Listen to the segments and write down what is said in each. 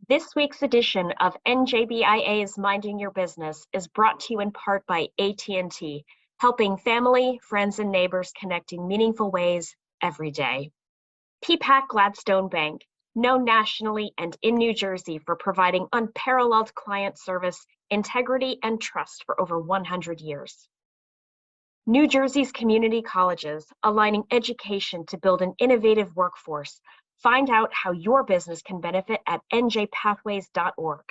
This week's edition of NJBIA's Minding Your Business is brought to you in part by AT&T, helping family, friends, and neighbors connect in meaningful ways every day. PPAC Gladstone Bank, known nationally and in New Jersey for providing unparalleled client service, integrity, and trust for over 100 years. New Jersey's community colleges, aligning education to build an innovative workforce. Find out how your business can benefit at njpathways.org.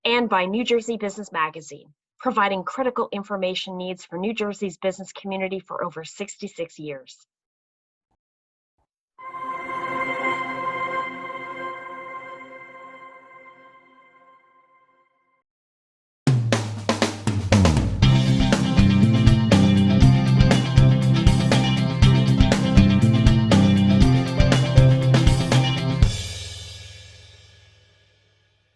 And by New Jersey Business Magazine, providing critical information needs for New Jersey's business community for over 66 years.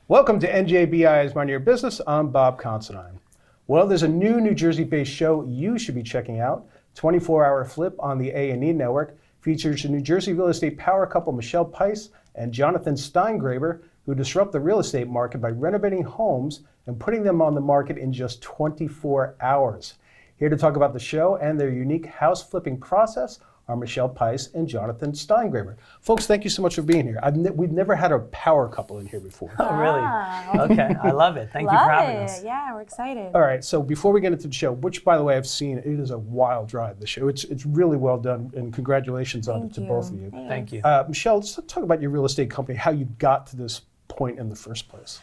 Welcome to NJBIA's Mind Your Business. I'm Bob Considine. Well, there's a new New Jersey-based show you should be checking out. 24-Hour Flip on the A&E Network features a New Jersey real estate power couple, Michelle Pais and Jonathan Steingraber, who disrupt the real estate market by renovating homes and putting them on the market in just 24 hours. Here to talk about the show and their unique house flipping process are Michelle Pais and Jonathan Steingraber. Folks, thank you so much for being here. We've never had a power couple in here before. Oh, really? Okay, I love it. Thank you for having us. Yeah, we're excited. All right, so before we get into the show, which, by the way, I've seen, it is a wild ride, the show. It's really well done, and congratulations on it to both of you. Thank you. Michelle, let's talk about your real estate company, how you got to this point in the first place.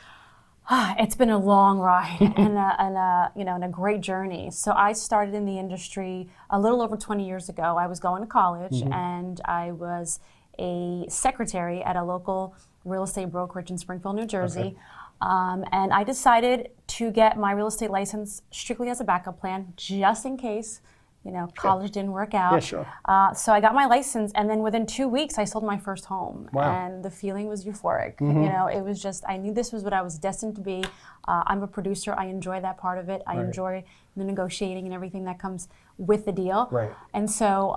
It's been a long ride and a great journey. So I started in the industry a little over 20 years ago. I was going to college and I was a secretary at a local real estate brokerage in Springfield, New Jersey. Okay. And I decided to get my real estate license strictly as a backup plan, just in case college didn't work out. Yeah, sure. So I got my license, and then within 2 weeks, I sold my first home. Wow. And the feeling was euphoric. It was just, I knew this was what I was destined to be. I'm a producer. I enjoy that part of it. I enjoy the negotiating and everything that comes with the deal. Right. And so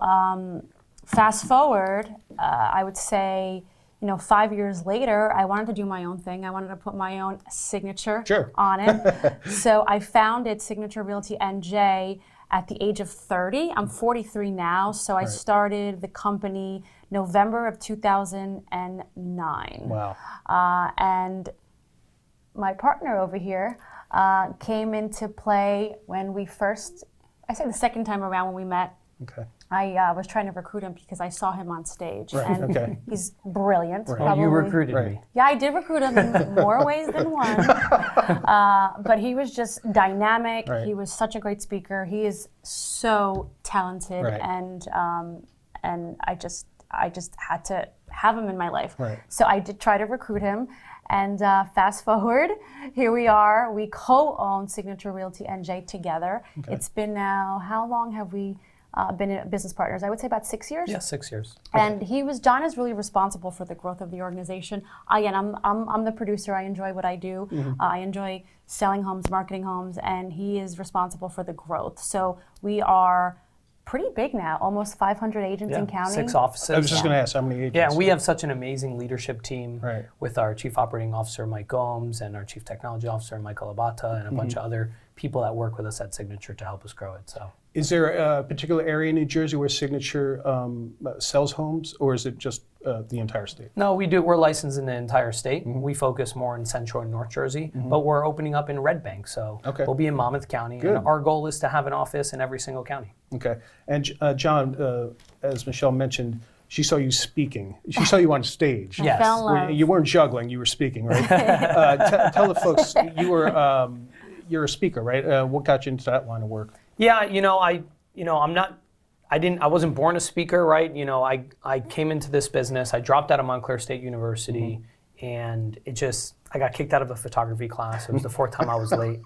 fast forward, I would say, 5 years later, I wanted to do my own thing. I wanted to put my own signature on it. So I founded Signature Realty NJ at the age of 30. I'm 43 now, so I started the company November of 2009. Wow. And my partner over here came into play when we first, I say the second time around when we met. Okay. I was trying to recruit him because I saw him on stage. Right. And Okay. he's brilliant. Right. Probably. You recruited me. Yeah, I did recruit him in more ways than one. But he was just dynamic. Right. He was such a great speaker. He is so talented, Right. and I just had to have him in my life. Right. So I did try to recruit him. And fast forward, here we are. We co-own Signature Realty NJ together. Okay. It's been now, how long have we been business partners? I would say about 6 years. Yeah, 6 years. And John is really responsible for the growth of the organization. Again, I'm the producer. I enjoy what I do. I enjoy selling homes, marketing homes, and he is responsible for the growth. So we are pretty big now, almost 500 agents and counting. 6 offices. I was just going to ask how many agents. Yeah, we have such an amazing leadership team Right. with our Chief Operating Officer, Mike Gomes, and our Chief Technology Officer, Michael Abata, and a bunch of other people that work with us at Signature to help us grow it. So, Is there a particular area in New Jersey where Signature sells homes, or is it just the entire state? no, we're licensed in the entire state. We focus more in Central and North Jersey, but we're opening up in Red Bank. So we'll be in Monmouth County. Good. And our goal is to have an office in every single county. Okay. And John, as Michelle mentioned, she saw you speaking. She saw you on stage. Yes. I fell in love. You weren't juggling, you were speaking, right? Tell the folks, you're a speaker, right? What got you into that line of work? Yeah, I wasn't born a speaker, right? I came into this business, I dropped out of Montclair State University, and I got kicked out of a photography class. It was the 4th time I was late.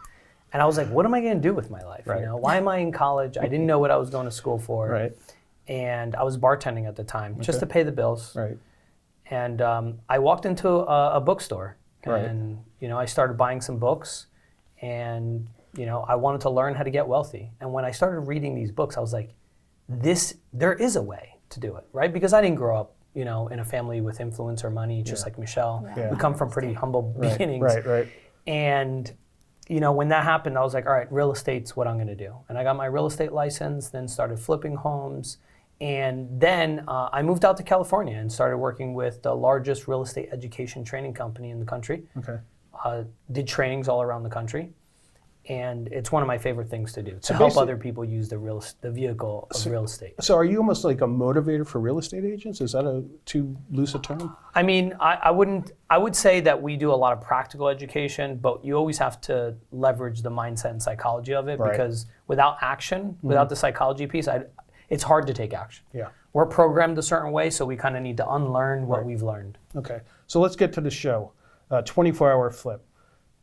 And I was like, what am I going to do with my life? Right. Why am I in college? I didn't know what I was going to school for. Right. And I was bartending at the time, just to pay the bills. Right. And I walked into a bookstore, Right. and I started buying some books, and I wanted to learn how to get wealthy. And when I started reading these books, I was like, there is a way to do it, right? Because I didn't grow up in a family with influence or money, just like Michelle. Yeah. We come from pretty humble beginnings. Right. And, when that happened, I was like, all right, real estate's what I'm going to do. And I got my real estate license, then started flipping homes. And then I moved out to California and started working with the largest real estate education training company in the country. Okay. Did trainings all around the country. And it's one of my favorite things to do, to So help other people use the vehicle of real estate. So are you almost like a motivator for real estate agents? Is that a too loose a term? I mean, I would say that we do a lot of practical education, but you always have to leverage the mindset and psychology of it, because without action, without the psychology piece, it's hard to take action. Yeah. We're programmed a certain way, so we kind of need to unlearn what we've learned. Okay. So let's get to the show. 24-hour flip.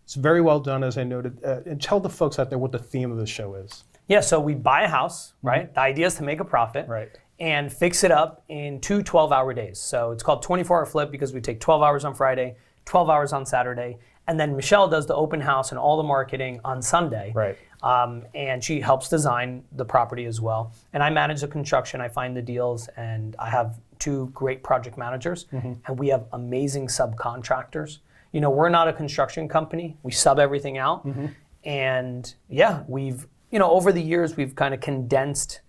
It's very well done, as I noted. And tell the folks out there what the theme of the show is. Yeah, so we buy a house, right? The idea is to make a profit. Right. And fix it up in 2 12-hour days. So it's called 24-hour flip because we take 12 hours on Friday, 12 hours on Saturday, and then Michelle does the open house and all the marketing on Sunday. Right. And she helps design the property as well. And I manage the construction, I find the deals, and I have 2 great project managers, and we have amazing subcontractors. We're not a construction company. We sub everything out. And we've, over the years, we've kind of condensed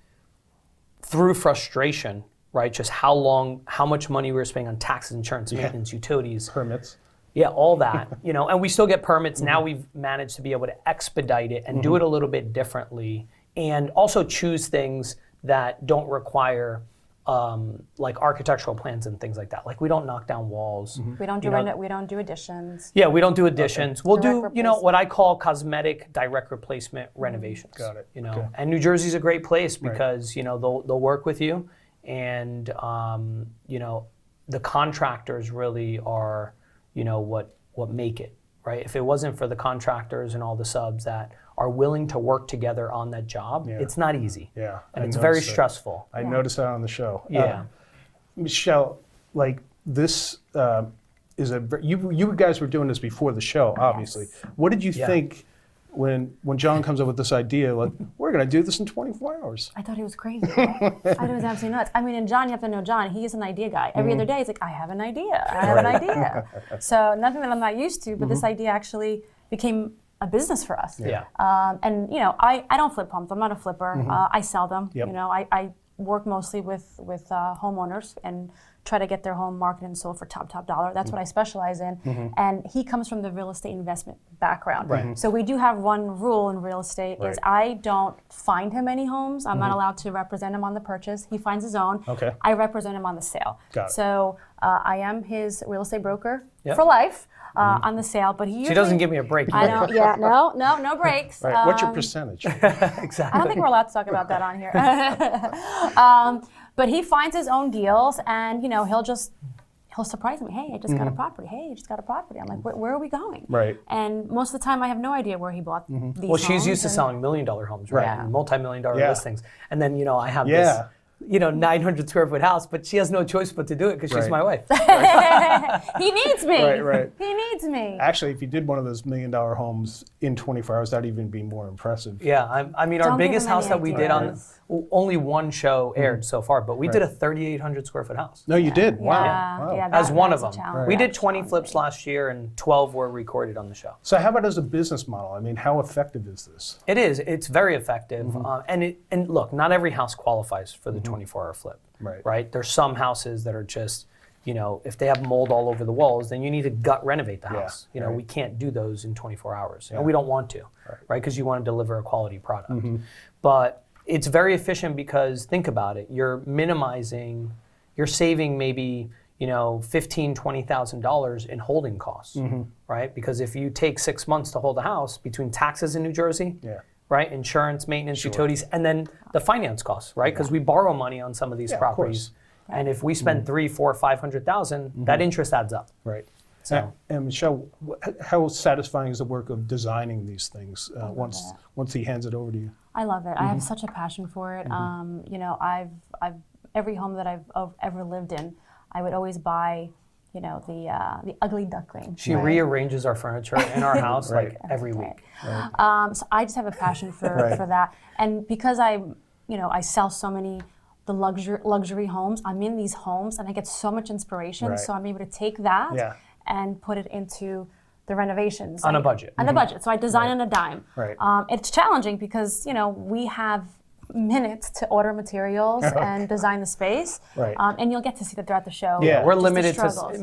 through frustration, right? Just how much money we were spending on taxes, insurance, maintenance, utilities. Permits. Yeah, all that, and we still get permits. Now we've managed to be able to expedite it and do it a little bit differently, and also choose things that don't require like architectural plans and things like that. Like we don't knock down walls. We don't do additions. Yeah, we don't do additions. Okay. We'll Direct do, what I call cosmetic direct replacement renovations. Got it. Okay. And New Jersey's a great place because, they'll work with you, and, the contractors really are, what make it, right? If it wasn't for the contractors and all the subs that are willing to work together on that job, it's not easy. Yeah. And it's very stressful. I noticed that on the show. Yeah. Michelle, like this is you guys were doing this before the show, obviously. Yes. What did you think when John comes up with this idea, like, we're going to do this in 24 hours? I thought he was crazy. I thought it was absolutely nuts. I mean, and John, you have to know John, he is an idea guy. Every other day, he's like, I have an idea. I have an idea. So nothing that I'm not used to, but this idea actually became a business for us. Yeah. And I don't flip homes. I'm not a flipper. I sell them. Yep. I work mostly with homeowners and try to get their home marketed and sold for top dollar. That's what I specialize in. And he comes from the real estate investment background. Right. So we do have one rule in real estate is I don't find him any homes. I'm not allowed to represent him on the purchase. He finds his own. Okay. I represent him on the sale. Got it. So I am his real estate broker for life on the sale. But he usually, She doesn't give me a break. I know. Yeah. No breaks. Right. What's your percentage? Exactly. I don't think we're allowed to talk about that on here. But he finds his own deals, and he'll surprise me. Hey, I just got a property. Hey, I just got a property. I'm like, where are we going? Right. And most of the time, I have no idea where he bought these Well, she's homes, used to and- selling $1 million homes, right? Yeah. And multi-million-dollar Yeah. listings. And then, I have this, 900 square foot house, but she has no choice but to do it because she's my wife. He needs me. Right. He needs me. Actually, if you did one of those $1 million homes in 24 hours, that'd even be more impressive. Yeah, I mean, our Don't give biggest him house any that we did ideas. only one show aired so far, but we did a 3,800 square foot house. No, you did. Wow. Yeah, yeah, As one of that's a them. challenge. We did That's 20 flips challenging. last year and 12 were recorded on the show. So how about as a business model? I mean, how effective is this? It is. It's very effective. And look, not every house qualifies for the 24-hour flip. Right. There's some houses that are just, if they have mold all over the walls, then you need to gut renovate the house. We can't do those in 24 hours. And we don't want to, right? Because you want to deliver a quality product. But it's very efficient because think about it. You're saving maybe, $15,000, $20,000 in holding costs, right? Because if you take 6 months to hold a house between taxes in New Jersey, right? Insurance, maintenance, utilities, and then the finance costs, right? Because we borrow money on some of these properties. And if we spend $300,000, $400,000, $500,000, that interest adds up. Right. So, and Michelle, how satisfying is the work of designing these things once he hands it over to you? I love it. I have such a passion for it. I've every home that I've ever lived in, I would always buy, the ugly duckling. she rearranges our furniture in our house like every week. So I just have a passion for that, and because I sell so many the luxury homes. I'm in these homes and I get so much inspiration. So I'm able to take that and put it into the renovations. On a budget. On a budget. So I design on a dime. Right. It's challenging because, we have minutes to order materials and design the space. Right. And you'll get to see that throughout the show. Yeah. We're limited to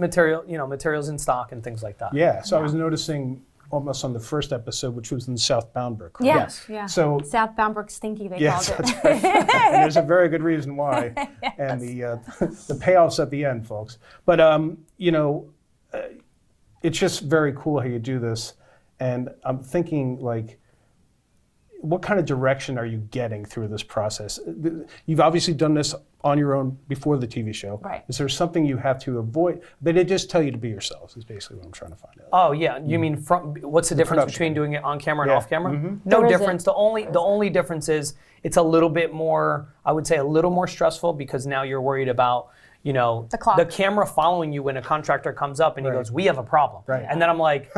materials in stock and things like that. Yeah. So I was noticing almost on the first episode, which was in South Boundbrook. Correct? Yes. Yeah. So South Boundbrook Stinky, they called it. That's right. And there's a very good reason why. And the payoffs at the end, folks. But it's just very cool how you do this. And I'm thinking, like, what kind of direction are you getting through this process? You've obviously done this on your own before the TV show. Right. Is there something you have to avoid? They just tell you to be yourselves, is basically what I'm trying to find out. Oh yeah, you mean what's the difference between doing it on camera and off camera? No There difference. The only difference is it's a little bit more, I would say a little more stressful because now you're worried about the camera following you when a contractor comes up and he goes, we have a problem. Right. And then I'm like,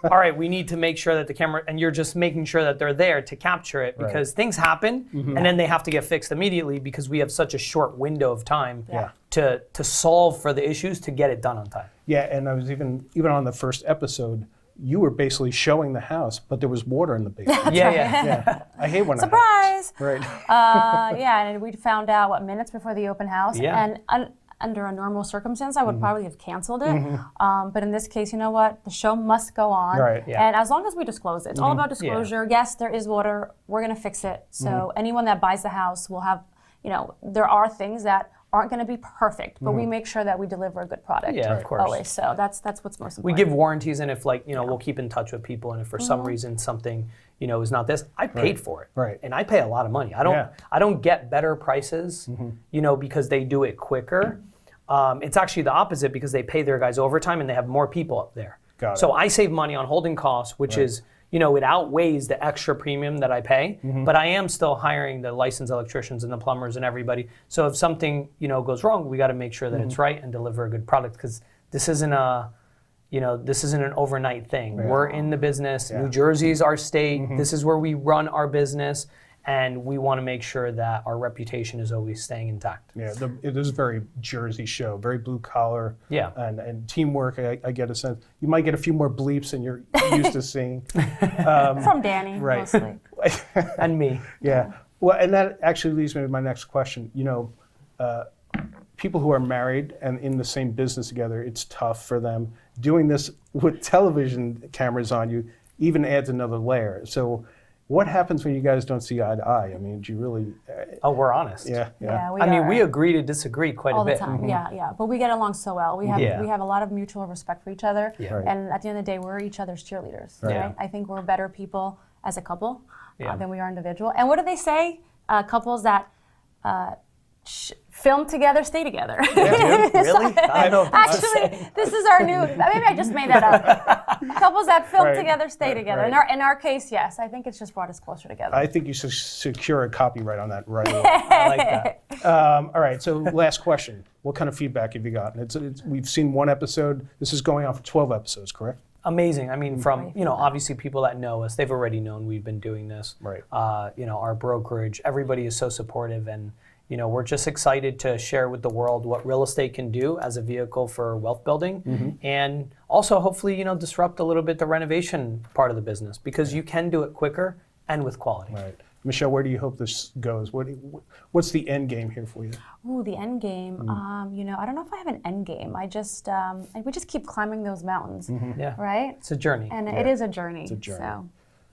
all right, we need to make sure that the camera, and you're just making sure that they're there to capture it because things happen and then they have to get fixed immediately because we have such a short window of time to solve for the issues to get it done on time. Yeah, and I was even on the first episode, you were basically showing the house, but there was water in the basement. Yeah. I hate when Surprise! Right. And we found out, minutes before the open house. Yeah. And under a normal circumstance, I would probably have canceled it. But in this case, you know what? The show must go on. Right. Yeah. And as long as we disclose it, it's all about disclosure. Yes, there is water. We're going to fix it. So anyone that buys the house will have, there are things that aren't going to be perfect, but we make sure that we deliver a good product. Yeah, of course. Always. So that's what's most important. We give warranties, and if we'll keep in touch with people, and if for some reason something is not this, I paid for it, Right. And I pay a lot of money. I don't get better prices, because they do it quicker. It's actually the opposite because they pay their guys overtime and they have more people up there. Got it. So I save money on holding costs, which is it outweighs the extra premium that I pay, but I am still hiring the licensed electricians and the plumbers and everybody. So if something, goes wrong, we got to make sure that it's right and deliver a good product because this isn't an overnight thing. Right. We're in the business. New Jersey's our state. This is where we run our business. And we want to make sure that our reputation is always staying intact. Yeah, it is a very Jersey show, very blue collar. Yeah. And teamwork, I get a sense. You might get a few more bleeps than you're used to seeing. From Danny, mostly. And me. Yeah. Well, and that actually leads me to my next question. People who are married and in the same business together, it's tough for them. Doing this with television cameras on you even adds another layer. So what happens when you guys don't see eye to eye? I mean, do you really... We're honest. Yeah. We agree to disagree quite all a bit. the time. Yeah. But we get along so well. We have a lot of mutual respect for each other. Yeah. Right. And at the end of the day, we're each other's cheerleaders. Right. Right? I think we're better people as a couple than we are individual. And what do they say? Couples that film together, stay together. Really? I don't know. Actually, this is our new, maybe I just made that up. Couples that film together, stay together. Right. In our case, yes. I think it's just brought us closer together. I think you should secure a copyright on that right away. I like that. All right, so last question. What kind of feedback have you gotten? We've seen one episode. This is going on for 12 episodes, correct? Amazing. I mean, from, obviously people that know us, they've already known we've been doing this. Right. Our brokerage, everybody is so supportive, and we're just excited to share with the world what real estate can do as a vehicle for wealth building, and also hopefully, disrupt a little bit the renovation part of the business because you can do it quicker and with quality. Right. Michelle, where do you hope this goes? What's the end game here for you? Ooh, the end game. I don't know if I have an end game. We just keep climbing those mountains, Yeah. right? It's a journey. And it is a journey. It's a journey. So.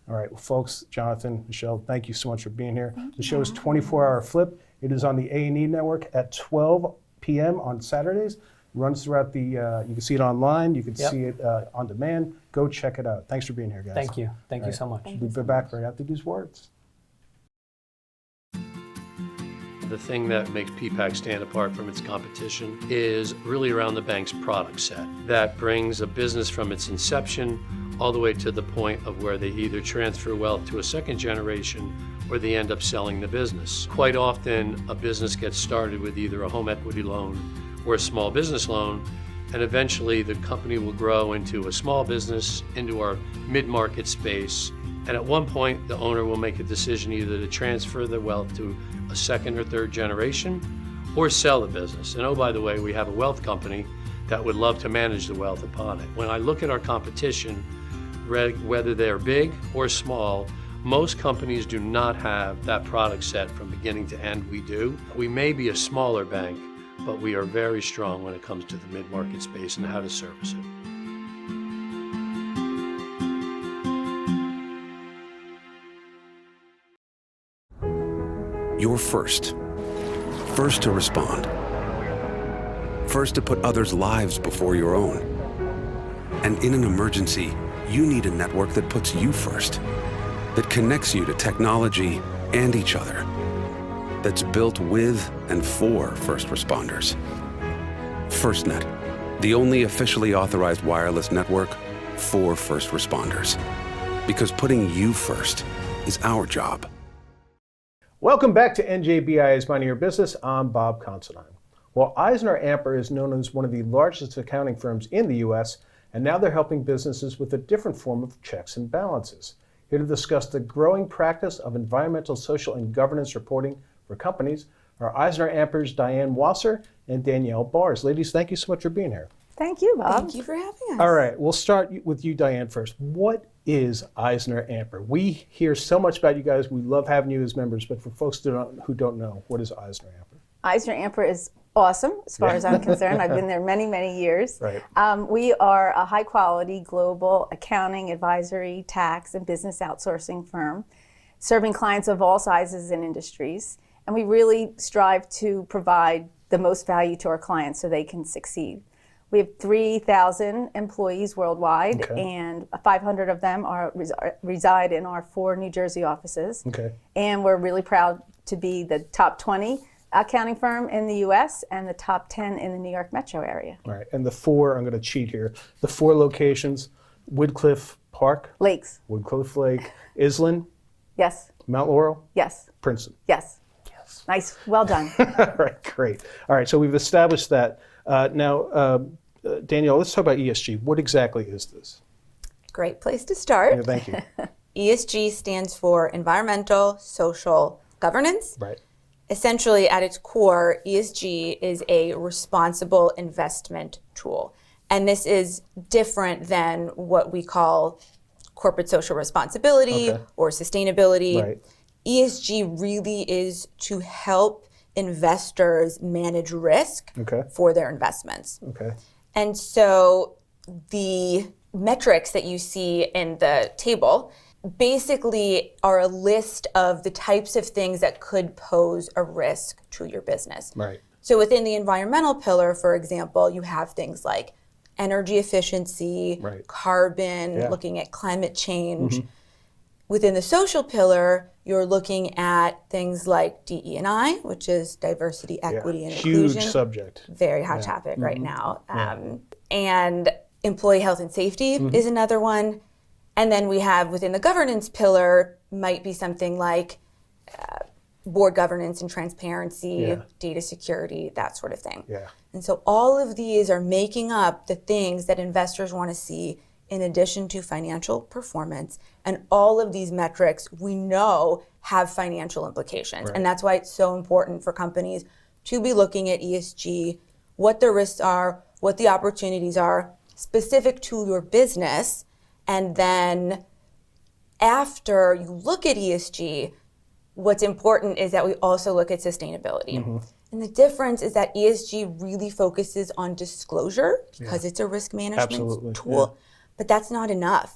All right, well, folks, Jonathan, Michelle, thank you so much for being here. The show is 24-hour flip. It is on the A&E Network at 12 p.m. on Saturdays. It runs throughout you can see it online. You can see it on demand. Go check it out. Thanks for being here, guys. Thank you. Thank you so much. We'll be back right after these words. The thing that makes PPAC stand apart from its competition is really around the bank's product set that brings a business from its inception all the way to the point of where they either transfer wealth to a second generation or they end up selling the business. Quite often, a business gets started with either a home equity loan or a small business loan, and eventually the company will grow into a small business, into our mid-market space, and at one point, the owner will make a decision either to transfer the wealth to a second or third generation, or sell the business. And oh, by the way, we have a wealth company that would love to manage the wealth upon it. When I look at our competition, whether they're big or small, most companies do not have that product set from beginning to end. We do. We may be a smaller bank, but we are very strong when it comes to the mid-market space and how to service it. You're first. First to respond. First to put others' lives before your own. And in an emergency, you need a network that puts you first, that connects you to technology and each other, that's built with and for first responders. FirstNet, the only officially authorized wireless network for first responders. Because putting you first is our job. Welcome back to NJBIA's Minding Your Business. I'm Bob Considine. Well, EisnerAmper is known as one of the largest accounting firms in the U.S., and now they're helping businesses with a different form of checks and balances. Here to discuss the growing practice of environmental, social, and governance reporting for companies are EisnerAmper's Diane Wasser and Danielle Barrs. Ladies, thank you so much for being here. Thank you, Bob. Thank you for having us. All right, we'll start with you, Diane, first. What is EisnerAmper? We hear so much about you guys. We love having you as members, but for folks who don't know, what is EisnerAmper? EisnerAmper is awesome, as far as I'm concerned. I've been there many, many years. Right. We are a high-quality global accounting, advisory, tax, and business outsourcing firm, serving clients of all sizes and industries. And we really strive to provide the most value to our clients so they can succeed. We have 3,000 employees worldwide, and 500 of them reside in our 4 New Jersey offices. And we're really proud to be the top 20 accounting firm in the U.S. and the top 10 in the New York metro area. All right, and the 4, I'm going to cheat here, the 4 locations, Woodcliff Park, Lakes. Woodcliff Lake, Island, Yes. Mount Laurel, Yes. Princeton. Yes. Yes. Nice. Well done. All right, great. All right, so we've established that. Now, Danielle, let's talk about ESG. What exactly is this? Great place to start. Yeah, thank you. ESG stands for Environmental, Social, Governance. Right. Essentially, at its core, ESG is a responsible investment tool. And this is different than what we call corporate social responsibility or sustainability. Right. ESG really is to help investors manage risk for their investments. And so the metrics that you see in the table basically are a list of the types of things that could pose a risk to your business. Right. So within the environmental pillar, for example, you have things like energy efficiency, carbon, looking at climate change. Within the social pillar, you're looking at things like DE&I, which is diversity, equity, and inclusion. Huge subject. Very hot topic right now. And employee health and safety is another one. And then we have within the governance pillar might be something like board governance and transparency, data security, that sort of thing. And so all of these are making up the things that investors want to see in addition to financial performance. And all of these metrics we know have financial implications. And that's why it's so important for companies to be looking at ESG, what the risks are, what the opportunities are specific to your business. And then after you look at ESG, what's important is that we also look at sustainability. And the difference is that ESG really focuses on disclosure because it's a risk management tool. But that's not enough.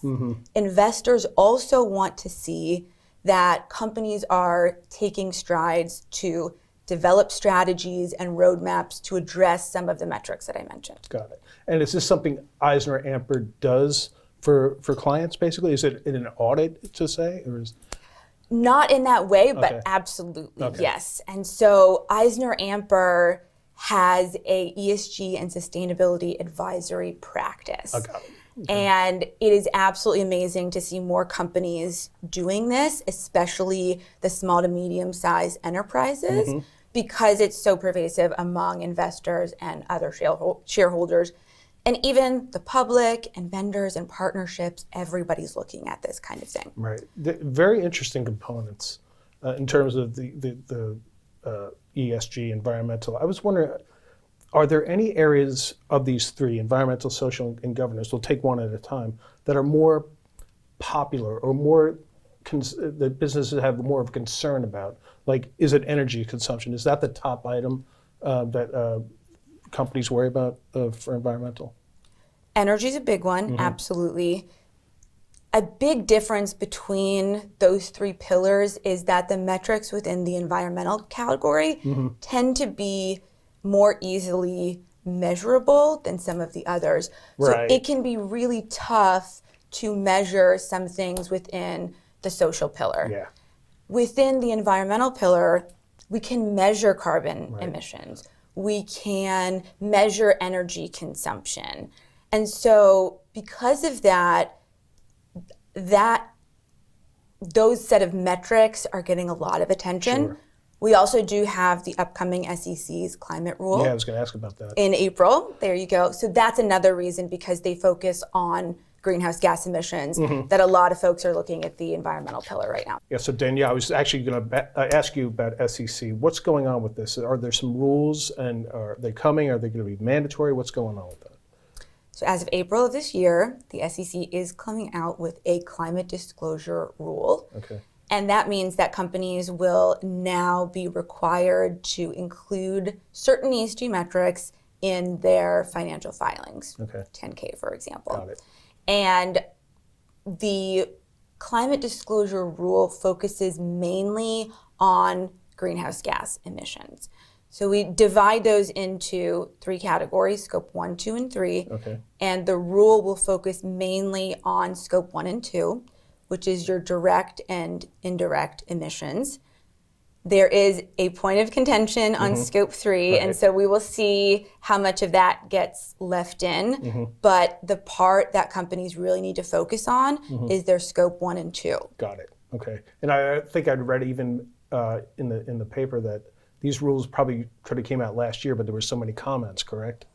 Investors also want to see that companies are taking strides to develop strategies and roadmaps to address some of the metrics that I mentioned. Got it. And is this something EisnerAmper does for clients, basically? Is it in an audit, to say? Or is... Not in that way, but absolutely, yes. And so EisnerAmper has a ESG and sustainability advisory practice. Got it. And it is absolutely amazing to see more companies doing this, especially the small to medium-sized enterprises, because it's so pervasive among investors and other shareholders. And even the public and vendors and partnerships, everybody's looking at this kind of thing. Right. Very interesting components in terms of the ESG, environmental. I was wondering, are there any areas of these three, environmental, social, and governance, we'll take one at a time, that are more popular or more that businesses have more of a concern about? Like, is it energy consumption? Is that the top item that companies worry about for environmental? Energy is a big one, absolutely. A big difference between those three pillars is that the metrics within the environmental category tend to be more easily measurable than some of the others. Right. So it can be really tough to measure some things within the social pillar. Yeah. Within the environmental pillar, we can measure carbon emissions. We can measure energy consumption. And so because of that, those set of metrics are getting a lot of attention. Sure. We also do have the upcoming SEC's climate rule. Yeah, I was going to ask about that. In April. There you go. So that's another reason, because they focus on greenhouse gas emissions, that a lot of folks are looking at the environmental pillar right now. Yeah, so Danielle, I was actually going to ask you about SEC. What's going on with this? Are there some rules, and are they coming? Are they going to be mandatory? What's going on with that? So as of April of this year, the SEC is coming out with a climate disclosure rule. Okay. And that means that companies will now be required to include certain ESG metrics in their financial filings. Okay. 10K, for example. Got it. And the climate disclosure rule focuses mainly on greenhouse gas emissions. So we divide those into three categories, scope 1, 2, and 3. Okay. And the rule will focus mainly on scope 1 and 2, which is your direct and indirect emissions. There is a point of contention on scope 3, and so we will see how much of that gets left in. But the part that companies really need to focus on is their scope 1 and 2. Got it. Okay. And I think I'd read even in the paper that these rules probably could have came out last year, but there were so many comments, correct?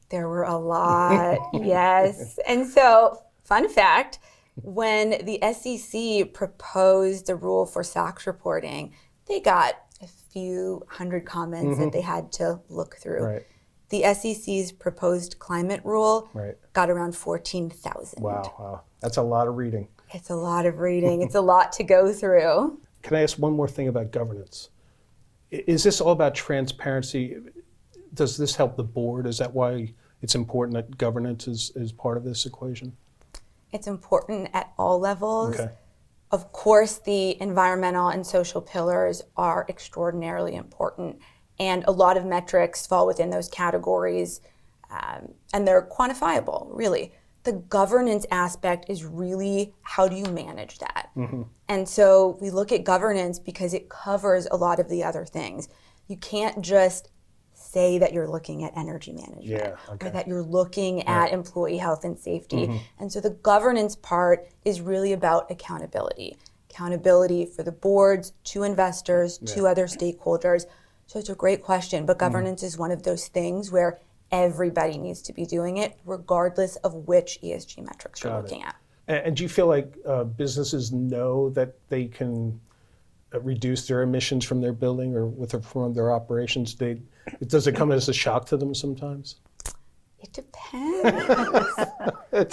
There were a lot, yes. And so, fun fact, when the SEC proposed the rule for SOX reporting, they got a few hundred comments that they had to look through. Right. The SEC's proposed climate rule got around 14,000. Wow. That's a lot of reading. It's a lot of reading. It's a lot to go through. Can I ask one more thing about governance? Is this all about transparency? Does this help the board? Is that why it's important that governance is part of this equation? It's important at all levels. Okay. Of course, the environmental and social pillars are extraordinarily important, and a lot of metrics fall within those categories, and they're quantifiable, really. The governance aspect is really, how do you manage that? And so we look at governance because it covers a lot of the other things. You can't just say that you're looking at energy management or that you're looking at employee health and safety. And so the governance part is really about accountability. Accountability for the boards, to investors, to other stakeholders. So it's a great question, but governance is one of those things where everybody needs to be doing it, regardless of which ESG metrics you're looking at. And do you feel like businesses know that they can reduce their emissions from their building or from their operations? Does it come as a shock to them sometimes? It depends.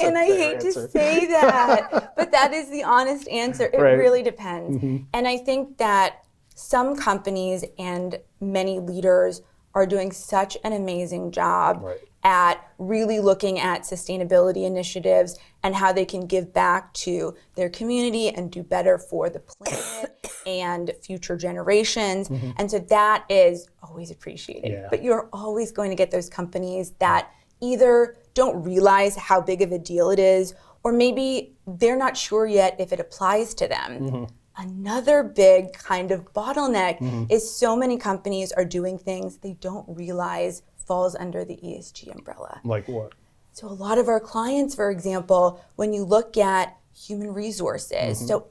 And I hate to say that, but that is the honest answer. It really depends. And I think that some companies and many leaders are doing such an amazing job at really looking at sustainability initiatives and how they can give back to their community and do better for the planet and future generations. And so that is always appreciated. But you're always going to get those companies that either don't realize how big of a deal it is, or maybe they're not sure yet if it applies to them. Another big kind of bottleneck is so many companies are doing things they don't realize falls under the ESG umbrella. Like what? So a lot of our clients, for example, when you look at human resources, so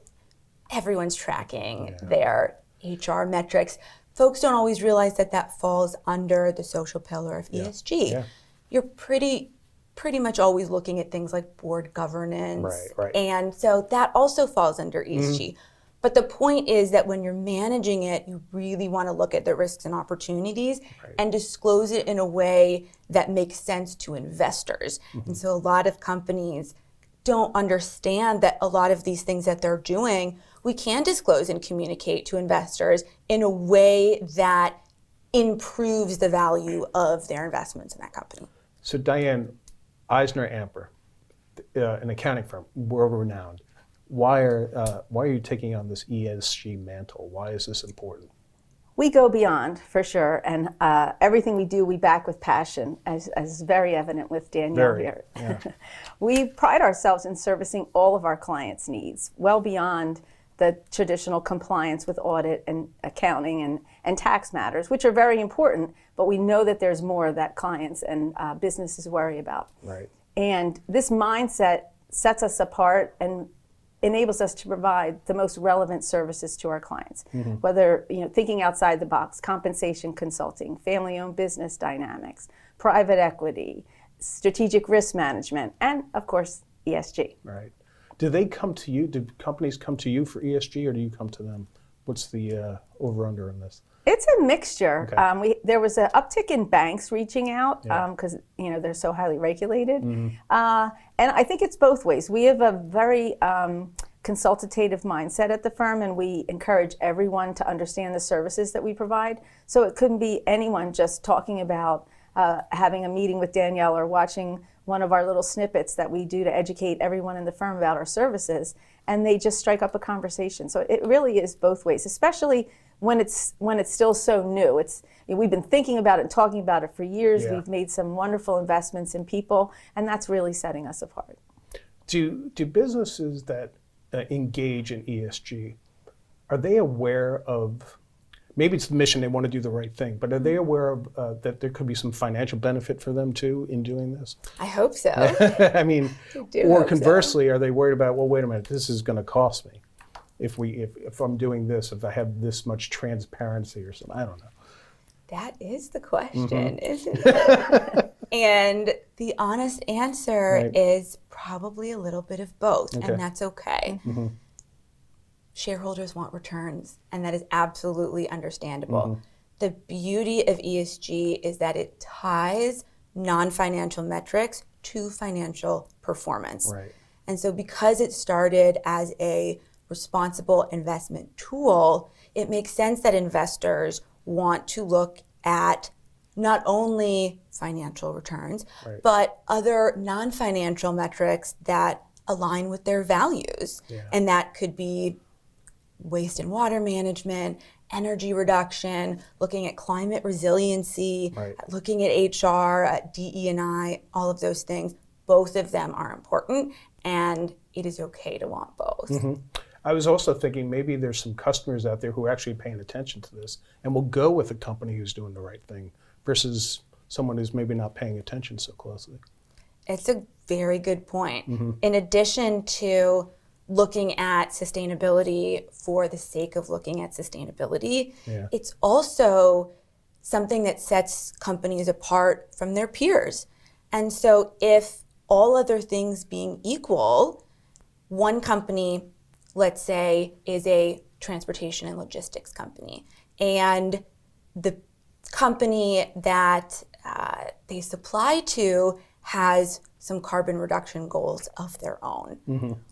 everyone's tracking their HR metrics. Folks don't always realize that that falls under the social pillar of ESG. You're pretty much always looking at things like board governance. And so that also falls under ESG. But the point is that when you're managing it, you really want to look at the risks and opportunities and disclose it in a way that makes sense to investors. And so a lot of companies don't understand that a lot of these things that they're doing, we can disclose and communicate to investors in a way that improves the value of their investments in that company. So Diane, EisnerAmper, an accounting firm, world-renowned. Why are you taking on this ESG mantle? Why is this important? We go beyond, for sure, and everything we do, we back with passion, as very evident with Danielle here. Yeah. We pride ourselves in servicing all of our clients' needs, well beyond the traditional compliance with audit and accounting and tax matters, which are very important, but we know that there's more that clients and businesses worry about. Right. And this mindset sets us apart and enables us to provide the most relevant services to our clients, whether thinking outside the box, compensation consulting, family-owned business dynamics, private equity, strategic risk management, and of course, ESG. Right. Do they come to you? Do companies come to you for ESG, or do you come to them? What's the over/under in this? It's a mixture. Okay. There was an uptick in banks reaching out because they're so highly regulated, and I think it's both ways. We have a very consultative mindset at the firm, and we encourage everyone to understand the services that we provide. So it couldn't be anyone just talking about having a meeting with Danielle or watching one of our little snippets that we do to educate everyone in the firm about our services, and they just strike up a conversation. So it really is both ways, especially when it's still so new. We've been thinking about it and talking about it for years. Yeah. We've made some wonderful investments in people, and that's really setting us apart. Do businesses that engage in ESG, are they aware of, maybe it's the mission, they want to do the right thing, but are they aware of that there could be some financial benefit for them too in doing this? I hope so. I mean, or conversely, are they worried about, well, wait a minute, this is going to cost me if I'm doing this, if I have this much transparency or something? I don't know. That is the question, isn't it? And the honest answer is probably a little bit of both, and that's okay. Shareholders want returns, and that is absolutely understandable. The beauty of ESG is that it ties non-financial metrics to financial performance. Right. And so because it started as a responsible investment tool, it makes sense that investors want to look at not only financial returns, but other non-financial metrics that align with their values. Yeah. And that could be waste and water management, energy reduction, looking at climate resiliency, looking at HR, at DE&I, all of those things. Both of them are important, and it is okay to want both. I was also thinking maybe there's some customers out there who are actually paying attention to this and will go with a company who's doing the right thing versus someone who's maybe not paying attention so closely. It's a very good point. In addition to looking at sustainability for the sake of looking at sustainability, it's also something that sets companies apart from their peers. And so if all other things being equal, one company, let's say, is a transportation and logistics company, and the company that they supply to has some carbon reduction goals of their own.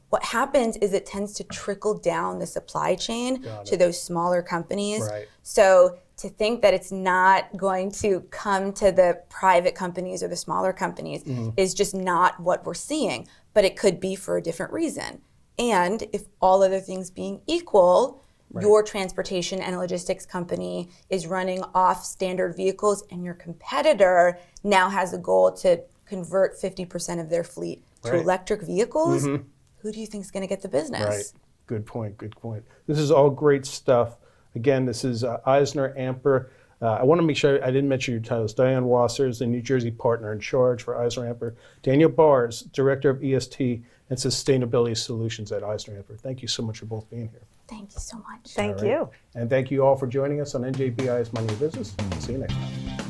What happens is it tends to trickle down the supply chain to those smaller companies. So to think that it's not going to come to the private companies or the smaller companies is just not what we're seeing, but it could be for a different reason. And if all other things being equal, your transportation and logistics company is running off standard vehicles and your competitor now has a goal to convert 50% of their fleet to electric vehicles, who do you think is going to get the business? Right. Good point. Good point. This is all great stuff. Again, this is EisnerAmper. I want to make sure I didn't mention your titles. Diane Wasser is the New Jersey partner in charge for EisnerAmper. Danielle Barrs, Director of ESG and Sustainability Solutions at EisnerAmper. Thank you so much for both being here. Thank you so much. Thank you. And thank you all for joining us on NJBIA's Mind Your Business. See you next time.